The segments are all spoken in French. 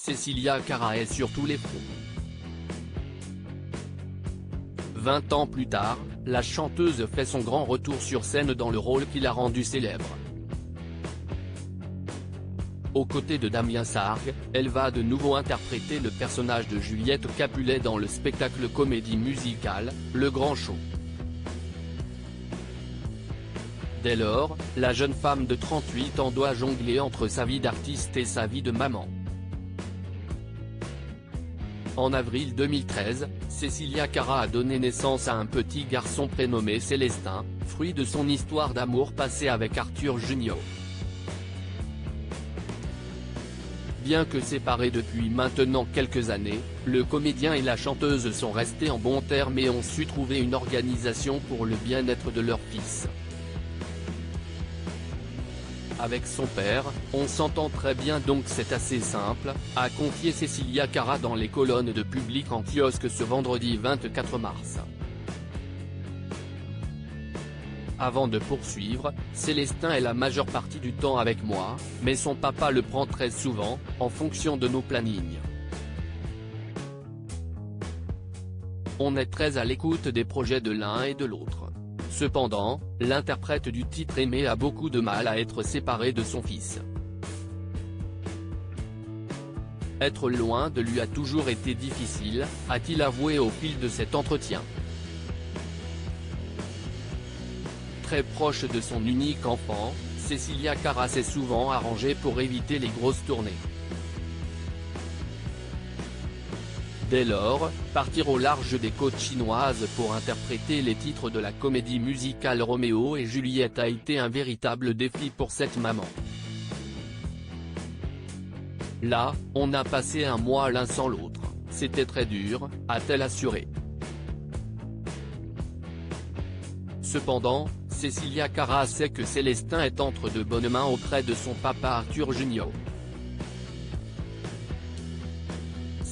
Cecilia Cara est sur tous les fronts. 20 ans plus tard, la chanteuse fait son grand retour sur scène dans le rôle qui l'a rendue célèbre. Aux côtés de Damien Sargue, elle va de nouveau interpréter le personnage de Juliette Capulet dans le spectacle comédie musicale, Le Grand Show. Dès lors, la jeune femme de 38 ans doit jongler entre sa vie d'artiste et sa vie de maman. En avril 2013, Cecilia Cara a donné naissance à un petit garçon prénommé Célestin, fruit de son histoire d'amour passée avec Arthur Junior. Bien que séparés depuis maintenant quelques années, le comédien et la chanteuse sont restés en bons termes et ont su trouver une organisation pour le bien-être de leur fils. Avec son père, on s'entend très bien donc c'est assez simple, a confié Cecilia Cara dans les colonnes de Public en kiosque ce vendredi 24 mars. Avant de poursuivre, Célestin est la majeure partie du temps avec moi, mais son papa le prend très souvent, en fonction de nos plannings. On est très à l'écoute des projets de l'un et de l'autre. Cependant, l'interprète du titre Aimé a beaucoup de mal à être séparé de son fils. Être loin de lui a toujours été difficile, a-t-il avoué au fil de cet entretien. Très proche de son unique enfant, Cecilia Cara s'est souvent arrangée pour éviter les grosses tournées. Dès lors, partir au large des côtes chinoises pour interpréter les titres de la comédie musicale Roméo et Juliette a été un véritable défi pour cette maman. Là, on a passé un mois l'un sans l'autre, c'était très dur, a-t-elle assuré. Cependant, Cecilia Cara sait que Célestin est entre de bonnes mains auprès de son papa Arthur Junior.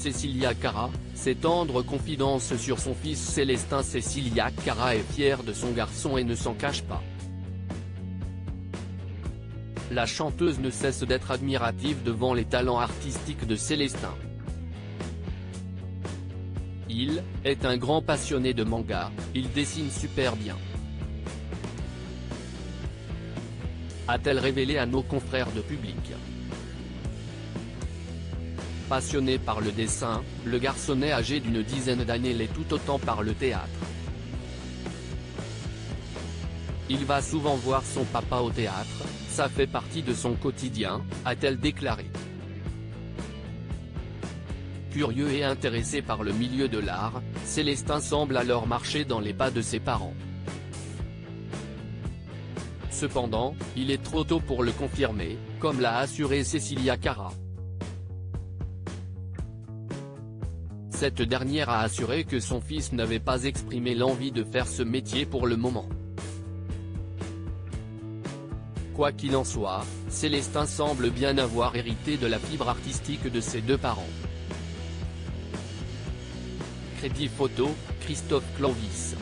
Cecilia Cara, ses tendres confidences sur son fils Célestin. Cecilia Cara est fière de son garçon et ne s'en cache pas. La chanteuse ne cesse d'être admirative devant les talents artistiques de Célestin. Il est un grand passionné de manga, il dessine super bien, a-t-elle révélé à nos confrères de Public. Passionné par le dessin, le garçonnet âgé d'une dizaine d'années l'est tout autant par le théâtre. Il va souvent voir son papa au théâtre, ça fait partie de son quotidien, a-t-elle déclaré. Curieux et intéressé par le milieu de l'art, Célestin semble alors marcher dans les pas de ses parents. Cependant, il est trop tôt pour le confirmer, comme l'a assuré Cecilia Cara. Cette dernière a assuré que son fils n'avait pas exprimé l'envie de faire ce métier pour le moment. Quoi qu'il en soit, Célestin semble bien avoir hérité de la fibre artistique de ses deux parents. Crédit photo, Christophe Clovis.